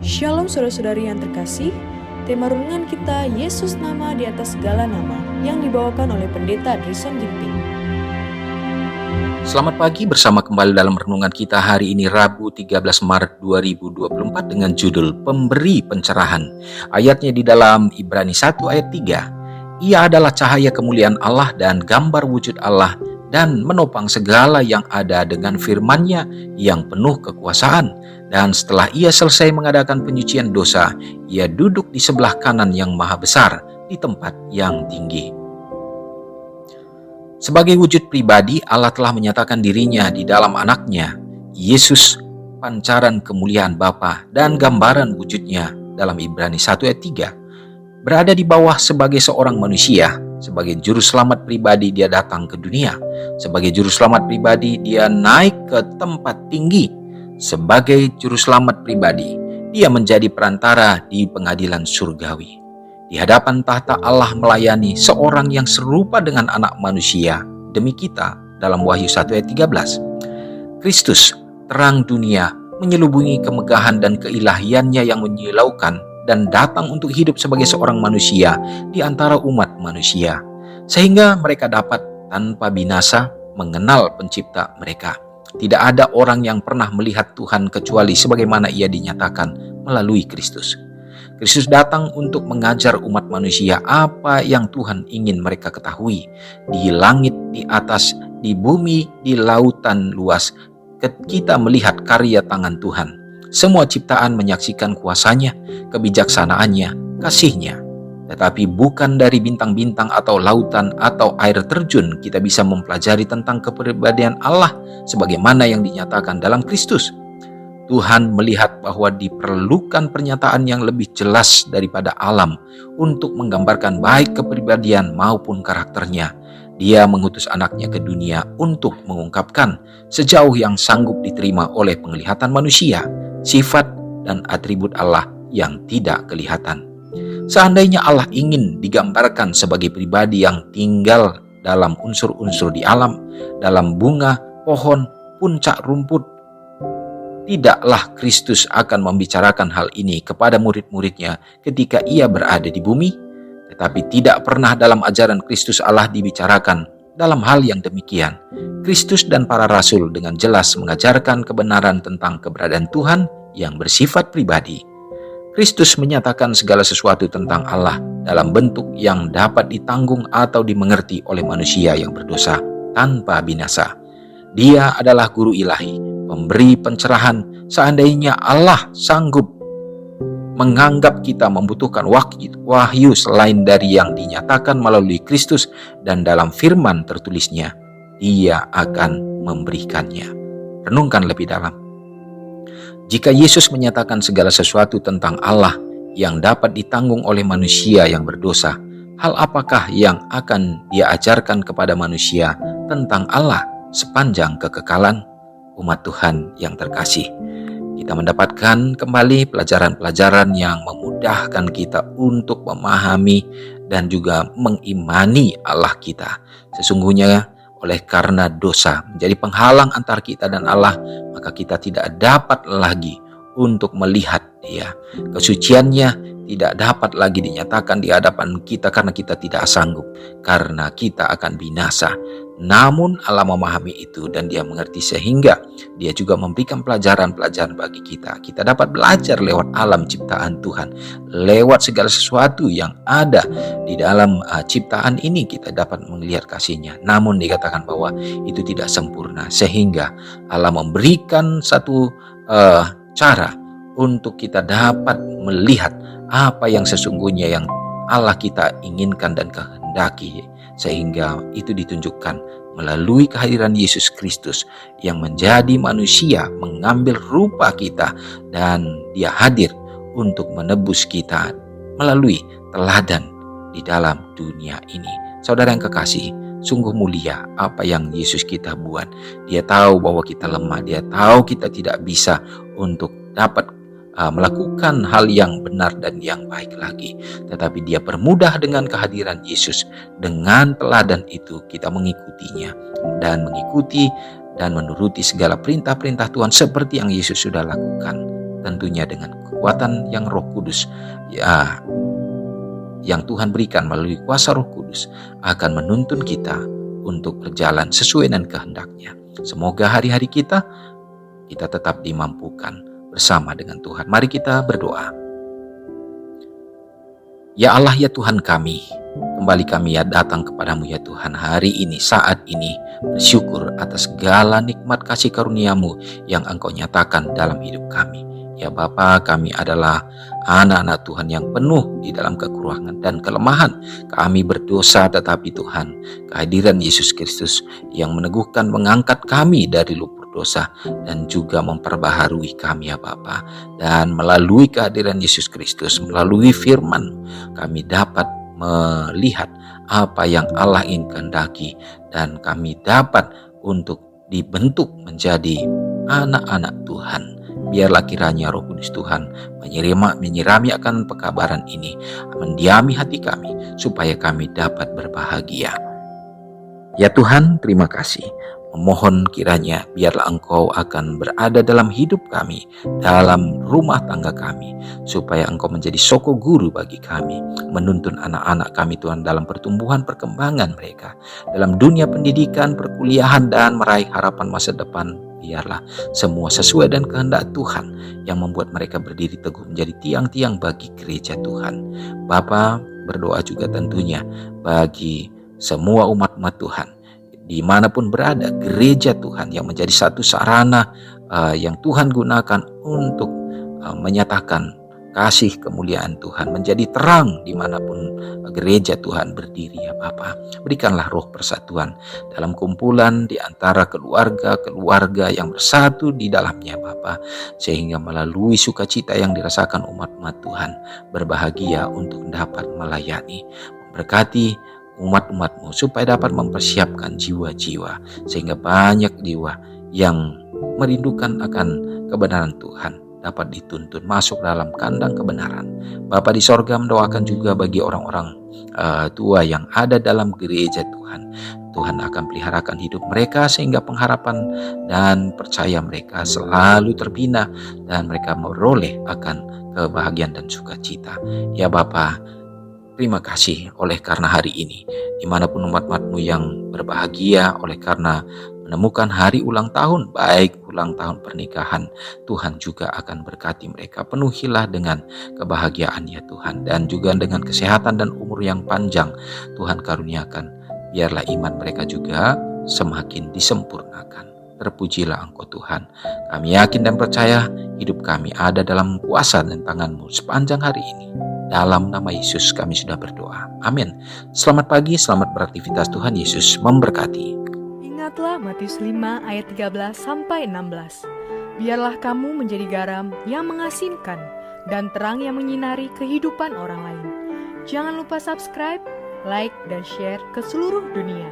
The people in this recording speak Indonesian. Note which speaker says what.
Speaker 1: Shalom saudara-saudari yang terkasih, tema renungan kita Yesus nama di atas segala nama yang dibawakan oleh Pendeta Drison Ginting.
Speaker 2: Selamat pagi, bersama kembali dalam renungan kita hari ini Rabu 13 Maret 2024 dengan judul Pemberi Pencerahan. Ayatnya di dalam Ibrani 1 ayat 3. Ia adalah cahaya kemuliaan Allah dan gambar wujud Allah dan menopang segala yang ada dengan firman-Nya yang penuh kekuasaan. Dan setelah ia selesai mengadakan penyucian dosa, ia duduk di sebelah kanan yang maha besar di tempat yang tinggi. Sebagai wujud pribadi, Allah telah menyatakan dirinya di dalam anaknya, Yesus, pancaran kemuliaan Bapa dan gambaran wujudnya dalam Ibrani 1 ayat 3. Berada di bawah sebagai seorang manusia, sebagai juru selamat pribadi dia datang ke dunia. Sebagai juru selamat pribadi dia naik ke tempat tinggi. Sebagai juru selamat pribadi, dia menjadi perantara di pengadilan surgawi. Di hadapan tahta Allah melayani seorang yang serupa dengan anak manusia demi kita dalam Wahyu 1 ayat 13. Kristus, terang dunia, menyelubungi kemegahan dan keilahiannya yang menyilaukan dan datang untuk hidup sebagai seorang manusia di antara umat manusia, sehingga mereka dapat tanpa binasa mengenal pencipta mereka. Tidak ada orang yang pernah melihat Tuhan kecuali sebagaimana ia dinyatakan melalui Kristus. Kristus datang untuk mengajar umat manusia apa yang Tuhan ingin mereka ketahui. Di langit, di atas, di bumi, di lautan luas, kita melihat karya tangan Tuhan. Semua ciptaan menyaksikan kuasanya, kebijaksanaannya, kasihnya. Tetapi bukan dari bintang-bintang atau lautan atau air terjun kita bisa mempelajari tentang kepribadian Allah sebagaimana yang dinyatakan dalam Kristus. Tuhan melihat bahwa diperlukan pernyataan yang lebih jelas daripada alam untuk menggambarkan baik kepribadian maupun karakternya. Dia mengutus anaknya ke dunia untuk mengungkapkan sejauh yang sanggup diterima oleh penglihatan manusia, sifat dan atribut Allah yang tidak kelihatan. Seandainya Allah ingin digambarkan sebagai pribadi yang tinggal dalam unsur-unsur di alam, dalam bunga, pohon, puncak rumput, tidaklah Kristus akan membicarakan hal ini kepada murid-muridnya ketika ia berada di bumi? Tetapi tidak pernah dalam ajaran Kristus Allah dibicarakan dalam hal yang demikian. Kristus dan para rasul dengan jelas mengajarkan kebenaran tentang keberadaan Tuhan yang bersifat pribadi. Kristus menyatakan segala sesuatu tentang Allah dalam bentuk yang dapat ditanggung atau dimengerti oleh manusia yang berdosa tanpa binasa. Dia adalah guru ilahi, pemberi pencerahan. Seandainya Allah sanggup menganggap kita membutuhkan wahyu selain dari yang dinyatakan melalui Kristus dan dalam firman tertulisnya, Dia akan memberikannya. Renungkan lebih dalam. Jika Yesus menyatakan segala sesuatu tentang Allah yang dapat ditanggung oleh manusia yang berdosa, hal apakah yang akan Dia ajarkan kepada manusia tentang Allah sepanjang kekekalan? Umat Tuhan yang terkasih, kita mendapatkan kembali pelajaran-pelajaran yang memudahkan kita untuk memahami dan juga mengimani Allah kita. Sesungguhnya oleh karena dosa menjadi penghalang antara kita dan Allah, maka kita tidak dapat lagi untuk melihat Dia. Kesuciannya tidak dapat lagi dinyatakan di hadapan kita karena kita tidak sanggup, karena kita akan binasa. Namun Allah memahami itu dan Dia mengerti sehingga Dia juga memberikan pelajaran-pelajaran bagi kita. Kita dapat belajar lewat alam ciptaan Tuhan, lewat segala sesuatu yang ada di dalam ciptaan ini kita dapat melihat kasih-Nya. Namun dikatakan bahwa itu tidak sempurna, sehingga Allah memberikan satu cara untuk kita dapat melihat apa yang sesungguhnya yang Allah kita inginkan dan kehendaki, sehingga itu ditunjukkan melalui kehadiran Yesus Kristus yang menjadi manusia, mengambil rupa kita, dan Dia hadir untuk menebus kita melalui teladan di dalam dunia ini. Saudara yang kekasih, sungguh mulia apa yang Yesus kita buat. Dia tahu bahwa kita lemah, Dia tahu kita tidak bisa untuk dapat melakukan hal yang benar dan yang baik lagi. Tetapi Dia permudah dengan kehadiran Yesus. Dengan teladan itu kita mengikutinya dan mengikuti dan menuruti segala perintah-perintah Tuhan seperti yang Yesus sudah lakukan. Tentunya dengan kekuatan yang Roh Kudus ya, yang Tuhan berikan melalui kuasa Roh Kudus akan menuntun kita untuk berjalan sesuai dengan kehendak-Nya. Semoga hari-hari kita tetap dimampukan bersama dengan Tuhan. Mari kita berdoa. Ya Allah, ya Tuhan kami, kembali kami datang kepadamu ya Tuhan hari ini, saat ini, bersyukur atas segala nikmat kasih karunia-Mu yang Engkau nyatakan dalam hidup kami. Ya Bapa, kami adalah anak-anak Tuhan yang penuh di dalam kekurangan dan kelemahan. Kami berdosa, tetapi Tuhan, kehadiran Yesus Kristus yang meneguhkan, mengangkat kami dari lumpur dosa dan juga memperbaharui kami ya Bapa. Dan melalui kehadiran Yesus Kristus, melalui firman, kami dapat melihat apa yang Allah ingin kehendaki dan kami dapat untuk dibentuk menjadi anak-anak Tuhan. Biarlah kiranya Roh Kudus Tuhan menyirami akan pekabaran ini, mendiami hati kami supaya kami dapat berbahagia. Ya Tuhan, terima kasih. Memohon kiranya biarlah Engkau akan berada dalam hidup kami, dalam rumah tangga kami, supaya Engkau menjadi soko guru bagi kami, menuntun anak-anak kami Tuhan dalam pertumbuhan perkembangan mereka, dalam dunia pendidikan, perkuliahan, dan meraih harapan masa depan. Biarlah semua sesuai dan kehendak Tuhan yang membuat mereka berdiri teguh menjadi tiang-tiang bagi gereja Tuhan. Bapa, berdoa juga tentunya bagi semua umat-umat Tuhan dimanapun berada, gereja Tuhan yang menjadi satu sarana yang Tuhan gunakan untuk menyatakan kasih kemuliaan Tuhan, menjadi terang dimanapun gereja Tuhan berdiri ya Bapa. Berikanlah roh persatuan dalam kumpulan di antara keluarga yang bersatu di dalamnya Bapa, sehingga melalui sukacita yang dirasakan umat-umat Tuhan berbahagia untuk dapat melayani. Berkati umat-umat-Mu supaya dapat mempersiapkan jiwa-jiwa, sehingga banyak jiwa yang merindukan akan kebenaran Tuhan dapat dituntun masuk dalam kandang kebenaran. Bapa di sorga mendoakan juga bagi orang-orang tua yang ada dalam gereja Tuhan. Tuhan akan peliharakan hidup mereka sehingga pengharapan dan percaya mereka selalu terbina dan mereka meroleh akan kebahagiaan dan sukacita. Ya Bapa, terima kasih oleh karena hari ini, dimanapun umat-umat-Mu yang berbahagia oleh karena menemukan hari ulang tahun, baik ulang tahun pernikahan, Tuhan juga akan berkati mereka. Penuhilah dengan kebahagiaan ya Tuhan, dan juga dengan kesehatan dan umur yang panjang Tuhan karuniakan. Biarlah iman mereka juga semakin disempurnakan. Terpujilah Engkau Tuhan. Kami yakin dan percaya hidup kami ada dalam kuasa dan tangan-Mu sepanjang hari ini. Dalam nama Yesus kami sudah berdoa. Amin. Selamat pagi, selamat beraktivitas. Tuhan Yesus memberkati.
Speaker 1: Ingatlah Matius 5 ayat 13-16. Biarlah kamu menjadi garam yang mengasinkan dan terang yang menyinari kehidupan orang lain. Jangan lupa subscribe, like, dan share ke seluruh dunia.